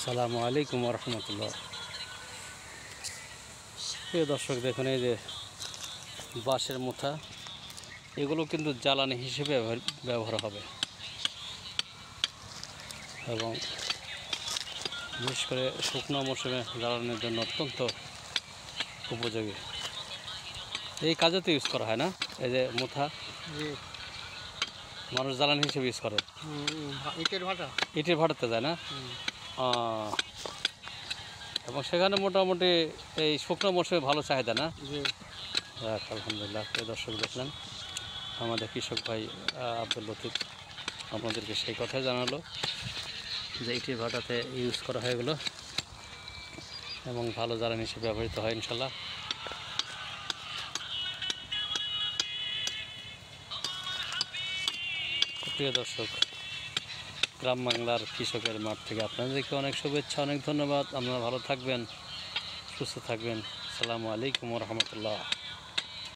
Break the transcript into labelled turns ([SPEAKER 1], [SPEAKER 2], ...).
[SPEAKER 1] আসসালামু আলাইকুম রহমতুল্লাহ। প্রিয় দর্শক, দেখুন এই যে বাঁশের মুথা, এগুলো কিন্তু জ্বালানি হিসেবে ব্যবহার হবে এবং বিশেষ করে শুকনো মৌসুমে জ্বালানির জন্য অত্যন্ত উপযোগী। এই কাজে তো ইউজ করা হয় না, এই যে মুথা মানুষ জ্বালানি হিসেবে ইউজ করে। ইটের ভাটাতে যায় না, এবং সেখানে মোটামুটি এই শুকনো মৌসুমে ভালো চাহিদা না। আলহামদুলিল্লাহ। প্রিয় দর্শক, দেখলেন আমাদের কৃষক ভাই আব্দুল লতিফ আপনাদেরকে সেই কথাই জানালো যে ইটের ভাটাতে ইউজ করা হয় এগুলো এবং ভালো জ্বালানি হিসেবে ব্যবহৃত হয় ইনশাল্লাহ। প্রিয় দর্শক, গ্রাম বাংলার কৃষকের মাঠ থেকে আপনাদেরকে অনেক শুভেচ্ছা, অনেক ধন্যবাদ। আপনারা ভালো থাকবেন, সুস্থ থাকবেন। আসসালামু আলাইকুম রহমতুল্লাহ।